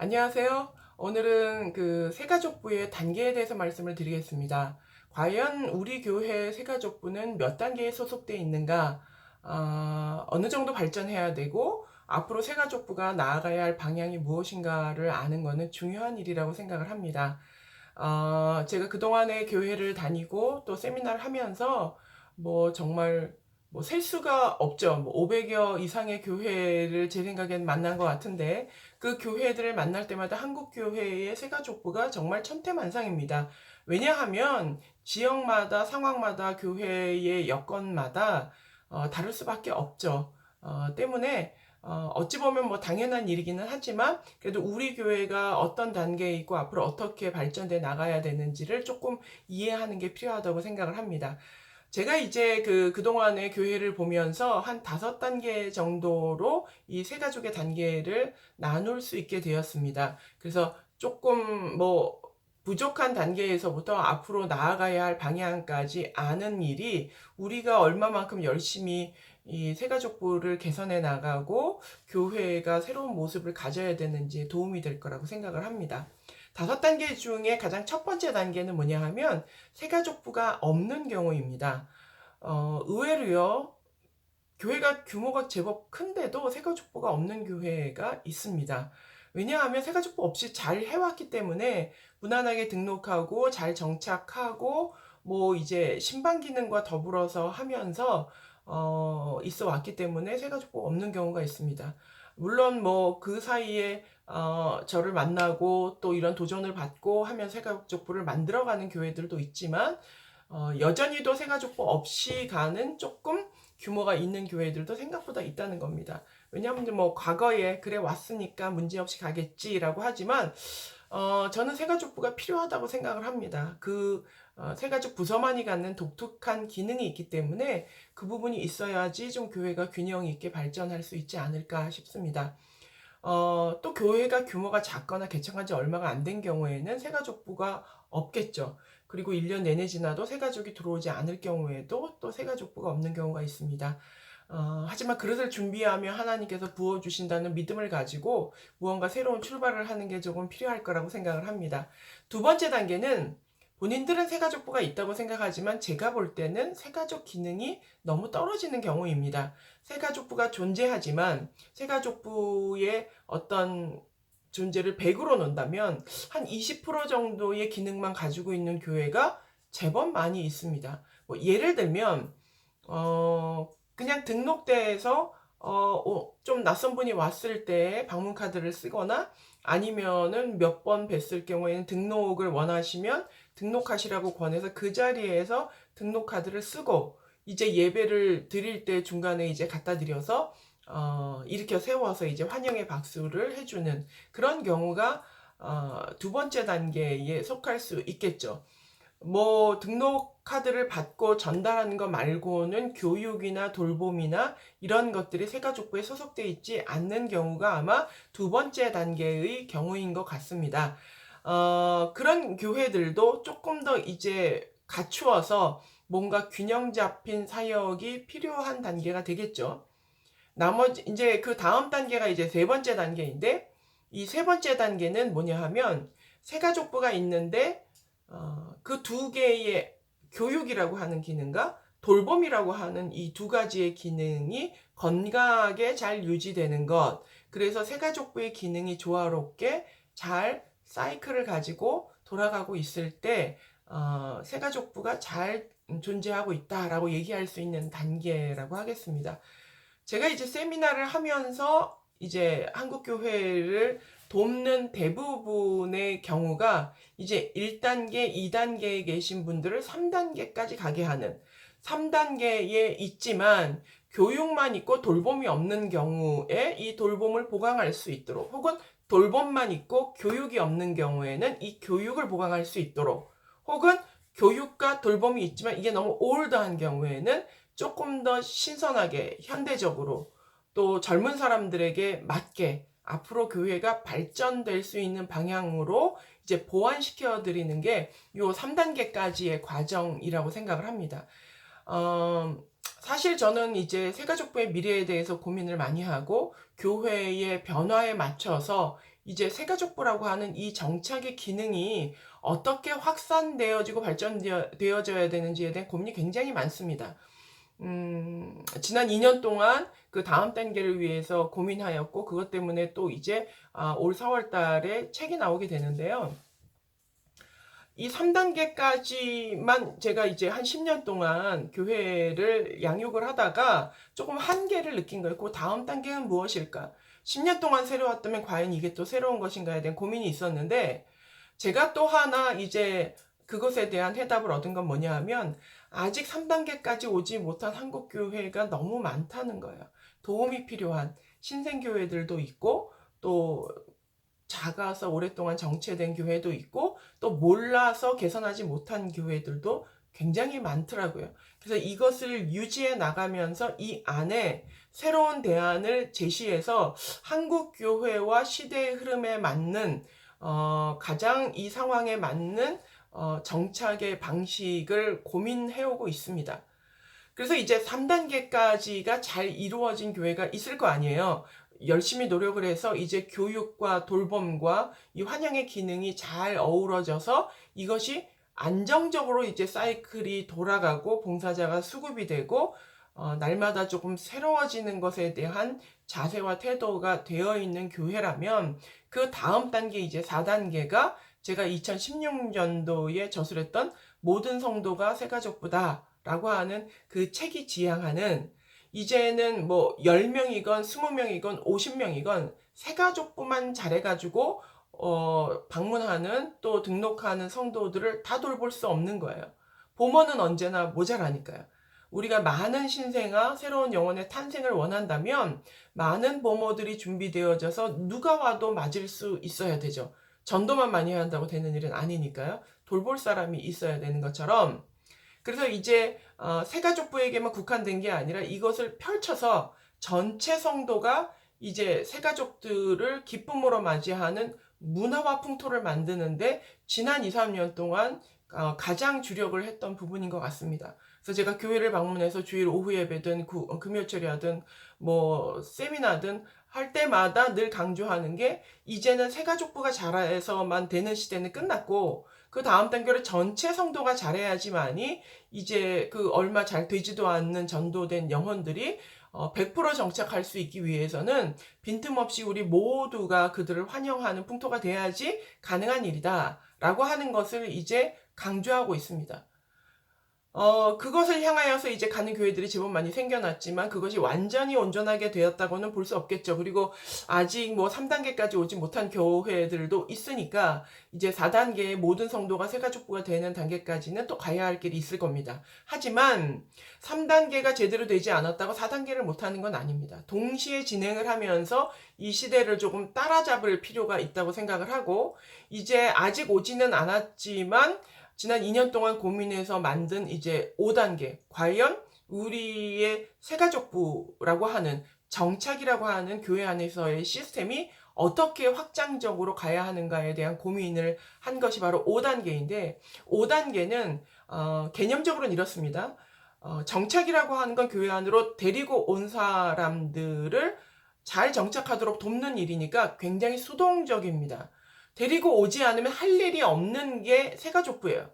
안녕하세요. 오늘은 그 새가족부의 단계에 대해서 말씀을 드리겠습니다. 과연 우리 교회 새가족부는 몇 단계에 소속되어 있는가? 어느 정도 발전해야 되고 앞으로 새가족부가 나아가야 할 방향이 무엇인가를 아는 것은 중요한 일이라고 생각을 합니다. 제가 그동안에 교회를 다니고 또 세미나를 하면서 정말 셀 수가 없죠. 500여 이상의 교회를 제 생각엔 만난 것 같은데 그 교회들을 만날 때마다 한국 교회의 새가족부가 정말 천태만상입니다. 왜냐하면 지역마다 상황마다 교회의 여건마다 다를 수밖에 없죠. 때문에 어찌 보면 당연한 일이기는 하지만 그래도 우리 교회가 어떤 단계에 있고 앞으로 어떻게 발전돼 나가야 되는지를 조금 이해하는 게 필요하다고 생각을 합니다. 제가 이제 그동안에 교회를 보면서 한 5단계 정도로 이 세 가족의 단계를 나눌 수 있게 되었습니다. 그래서 조금 부족한 단계에서부터 앞으로 나아가야 할 방향까지 아는 일이 우리가 얼마만큼 열심히 이 새가족부를 개선해 나가고 교회가 새로운 모습을 가져야 되는지 도움이 될 거라고 생각을 합니다. 5단계 중에 가장 첫 번째 단계는 뭐냐 하면 새가족부가 없는 경우입니다. 의외로요, 교회가 규모가 제법 큰데도 새가족부가 없는 교회가 있습니다. 왜냐하면 새가족부 없이 잘 해왔기 때문에 무난하게 등록하고 잘 정착하고 이제 신방 기능과 더불어서 하면서 있어 왔기 때문에 새가족부가 없는 경우가 있습니다. 물론 그 사이에 저를 만나고 또 이런 도전을 받고 하면 새가족부를 만들어가는 교회들도 있지만 여전히도 새가족부 없이 가는 조금 규모가 있는 교회들도 생각보다 있다는 겁니다. 왜냐하면 과거에 그래 왔으니까 문제없이 가겠지라고 하지만 저는 새가족부가 필요하다고 생각을 합니다. 새가족 부서만이 갖는 독특한 기능이 있기 때문에 그 부분이 있어야지 좀 교회가 균형 있게 발전할 수 있지 않을까 싶습니다. 또 교회가 규모가 작거나 개청한 지 얼마가 안 된 경우에는 새가족부가 없겠죠. 그리고 1년 내내 지나도 새가족이 들어오지 않을 경우에도 또 새가족부가 없는 경우가 있습니다. 하지만 그릇을 준비하며 하나님께서 부어주신다는 믿음을 가지고 무언가 새로운 출발을 하는 게 조금 필요할 거라고 생각을 합니다. 두 번째 단계는 본인들은 새가족부가 있다고 생각하지만 제가 볼 때는 새가족 기능이 너무 떨어지는 경우입니다. 새가족부가 존재하지만 새가족부의 어떤 존재를 100으로 놓는다면 한 20% 정도의 기능만 가지고 있는 교회가 제법 많이 있습니다. 예를 들면 그냥 등록대에서 좀 낯선 분이 왔을 때 방문 카드를 쓰거나 아니면은 몇 번 뵀을 경우에는 등록을 원하시면 등록하시라고 권해서 그 자리에서 등록 카드를 쓰고 이제 예배를 드릴 때 중간에 이제 갖다 드려서 일으켜 세워서 이제 환영의 박수를 해주는 그런 경우가 두 번째 단계에 속할 수 있겠죠. 등록 카드를 받고 전달하는 것 말고는 교육이나 돌봄이나 이런 것들이 새가족부에 소속되어 있지 않는 경우가 아마 두 번째 단계의 경우인 것 같습니다. 그런 교회들도 조금 더 이제 갖추어서 뭔가 균형 잡힌 사역이 필요한 단계가 되겠죠. 나머지 이제 그 다음 단계가 이제 세 번째 단계인데 이 세 번째 단계는 뭐냐 하면 새가족부가 있는데 그 두 개의 교육이라고 하는 기능과 돌봄이라고 하는 이 두 가지의 기능이 건강하게 잘 유지되는 것. 그래서 새가족부의 기능이 조화롭게 잘 사이클을 가지고 돌아가고 있을 때 새가족부가 잘 존재하고 있다라고 얘기할 수 있는 단계라고 하겠습니다. 제가 이제 세미나를 하면서 이제 한국 교회를 돕는 대부분의 경우가 이제 1단계, 2단계에 계신 분들을 3단계까지 가게 하는 3단계에 있지만 교육만 있고 돌봄이 없는 경우에 이 돌봄을 보강할 수 있도록 혹은 돌봄만 있고 교육이 없는 경우에는 이 교육을 보강할 수 있도록 혹은 교육과 돌봄이 있지만 이게 너무 올드한 경우에는 조금 더 신선하게 현대적으로 또 젊은 사람들에게 맞게 앞으로 교회가 발전될 수 있는 방향으로 이제 보완시켜 드리는 게 요 3단계까지의 과정이라고 생각을 합니다. 사실 저는 이제 새가족부의 미래에 대해서 고민을 많이 하고 교회의 변화에 맞춰서 이제 새가족부라고 하는 이 정착의 기능이 어떻게 확산되어지고 발전되어져야 되는지에 대한 고민이 굉장히 많습니다. 지난 2년 동안 그 다음 단계를 위해서 고민하였고, 그것 때문에 또 이제 올 4월 달에 책이 나오게 되는데요. 이 3단계까지만 제가 이제 한 10년 동안 교회를 양육을 하다가 조금 한계를 느낀 거예요. 그 다음 단계는 무엇일까? 10년 동안 새로웠다면 과연 이게 또 새로운 것인가에 대한 고민이 있었는데, 제가 또 하나 이제 그것에 대한 해답을 얻은 건 뭐냐 하면, 아직 3단계까지 오지 못한 한국 교회가 너무 많다는 거예요. 도움이 필요한 신생교회들도 있고, 또 작아서 오랫동안 정체된 교회도 있고, 또 몰라서 개선하지 못한 교회들도 굉장히 많더라고요. 그래서 이것을 유지해 나가면서 이 안에 새로운 대안을 제시해서 한국 교회와 시대의 흐름에 맞는 가장 이 상황에 맞는 정착의 방식을 고민해오고 있습니다. 그래서 이제 3단계까지가 잘 이루어진 교회가 있을 거 아니에요. 열심히 노력을 해서 이제 교육과 돌봄과 이 환영의 기능이 잘 어우러져서 이것이 안정적으로 이제 사이클이 돌아가고 봉사자가 수급이 되고 날마다 조금 새로워지는 것에 대한 자세와 태도가 되어 있는 교회라면, 그 다음 단계 이제 4단계가 제가 2016년도에 저술했던 모든 성도가 새가족부다 라고 하는 그 책이 지향하는, 이제는 뭐 10명이건 20명이건 50명이건 새가족부만 잘해가지고 방문하는 또 등록하는 성도들을 다 돌볼 수 없는 거예요. 보모는 언제나 모자라니까요. 우리가 많은 신생아, 새로운 영혼의 탄생을 원한다면 많은 보모들이 준비되어져서 누가 와도 맞을 수 있어야 되죠. 전도만 많이 해야 한다고 되는 일은 아니니까요. 돌볼 사람이 있어야 되는 것처럼, 그래서 이제 새가족부에게만 국한된 게 아니라 이것을 펼쳐서 전체 성도가 이제 새가족들을 기쁨으로 맞이하는 문화와 풍토를 만드는데 지난 2, 3년 동안 가장 주력을 했던 부분인 것 같습니다. 그래서 제가 교회를 방문해서 주일 오후 예배든 금요철이하든 뭐 세미나든 할 때마다 늘 강조하는 게, 이제는 새가족부가 잘해서만 되는 시대는 끝났고, 그 다음 단계로 전체 성도가 잘해야지만이 이제 그 얼마 잘 되지도 않는 전도된 영혼들이 100% 정착할 수 있기 위해서는 빈틈없이 우리 모두가 그들을 환영하는 풍토가 돼야지 가능한 일이다 라고 하는 것을 이제 강조하고 있습니다. 그것을 향하여서 이제 가는 교회들이 제법 많이 생겨났지만 그것이 완전히 온전하게 되었다고는 볼 수 없겠죠. 그리고 아직 뭐 3단계까지 오지 못한 교회들도 있으니까 이제 4단계의 모든 성도가 새가족부가 되는 단계까지는 또 가야 할 길이 있을 겁니다. 하지만 3단계가 제대로 되지 않았다고 4단계를 못하는 건 아닙니다. 동시에 진행을 하면서 이 시대를 조금 따라잡을 필요가 있다고 생각을 하고, 이제 아직 오지는 않았지만 지난 2년 동안 고민해서 만든 이제 5단계, 과연 우리의 새가족부라고 하는 정착이라고 하는 교회 안에서의 시스템이 어떻게 확장적으로 가야 하는가에 대한 고민을 한 것이 바로 5단계인데, 5단계는 개념적으로는 이렇습니다. 정착이라고 하는 건 교회 안으로 데리고 온 사람들을 잘 정착하도록 돕는 일이니까 굉장히 수동적입니다. 데리고 오지 않으면 할 일이 없는 게 새가족부예요.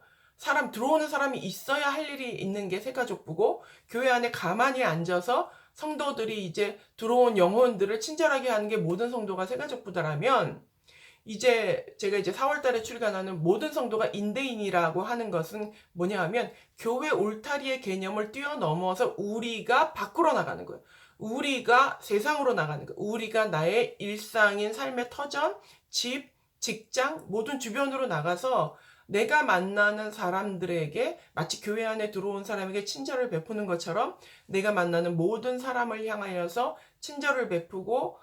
들어오는 사람이 있어야 할 일이 있는 게 새가족부고, 교회 안에 가만히 앉아서 성도들이 이제 들어온 영혼들을 친절하게 하는 게 모든 성도가 새가족부다라면, 이제 제가 이제 4월 달에 출간하는 모든 성도가 인대인이라고 하는 것은 뭐냐 하면, 교회 울타리의 개념을 뛰어넘어서 우리가 밖으로 나가는 거예요. 우리가 세상으로 나가는 거예요. 우리가 나의 일상인 삶의 터전, 집, 직장, 모든 주변으로 나가서 내가 만나는 사람들에게 마치 교회 안에 들어온 사람에게 친절을 베푸는 것처럼 내가 만나는 모든 사람을 향하여서 친절을 베푸고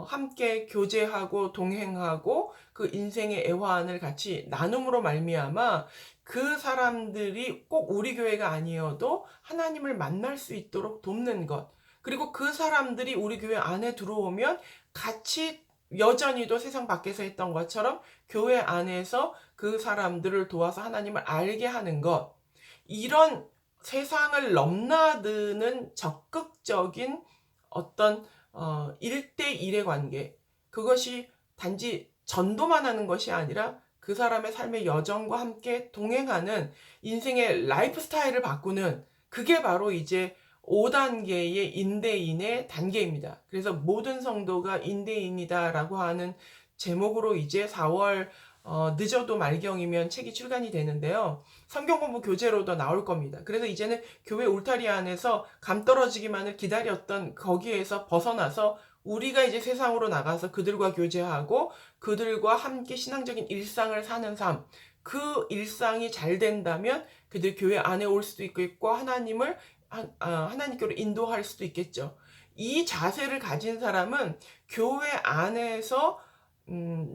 함께 교제하고 동행하고 그 인생의 애환을 같이 나눔으로 말미암아 그 사람들이 꼭 우리 교회가 아니어도 하나님을 만날 수 있도록 돕는 것, 그리고 그 사람들이 우리 교회 안에 들어오면 같이 여전히도 세상 밖에서 했던 것처럼 교회 안에서 그 사람들을 도와서 하나님을 알게 하는 것, 이런 세상을 넘나드는 적극적인 어떤 1대1의 관계, 그것이 단지 전도만 하는 것이 아니라 그 사람의 삶의 여정과 함께 동행하는 인생의 라이프 스타일을 바꾸는, 그게 바로 이제 5단계의 인대인의 단계입니다. 그래서 모든 성도가 인대인이다라고 하는 제목으로 이제 4월 늦어도 말경이면 책이 출간이 되는데요. 성경 공부 교재로도 나올 겁니다. 그래서 이제는 교회 울타리 안에서 감 떨어지기만을 기다렸던 거기에서 벗어나서 우리가 이제 세상으로 나가서 그들과 교제하고 그들과 함께 신앙적인 일상을 사는 삶, 그 일상이 잘 된다면 그들 교회 안에 올 수도 있겠고 하나님께로 인도할 수도 있겠죠. 이 자세를 가진 사람은 교회 안에서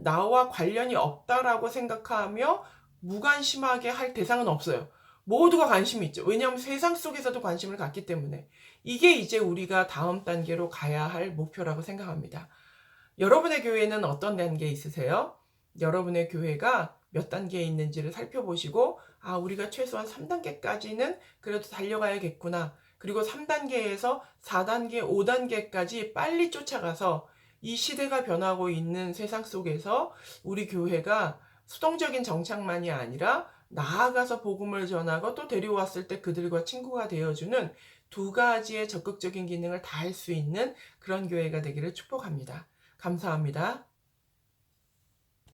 나와 관련이 없다라고 생각하며 무관심하게 할 대상은 없어요. 모두가 관심이 있죠. 왜냐하면 세상 속에서도 관심을 갖기 때문에. 이게 이제 우리가 다음 단계로 가야 할 목표라고 생각합니다. 여러분의 교회는 어떤 단계에 있으세요? 여러분의 교회가 몇 단계에 있는지를 살펴보시고, 아, 우리가 최소한 3단계까지는 그래도 달려가야겠구나. 그리고 3단계에서 4단계, 5단계까지 빨리 쫓아가서 이 시대가 변하고 있는 세상 속에서 우리 교회가 수동적인 정착만이 아니라 나아가서 복음을 전하고 또 데려왔을 때 그들과 친구가 되어주는 두 가지의 적극적인 기능을 다 할 수 있는 그런 교회가 되기를 축복합니다. 감사합니다.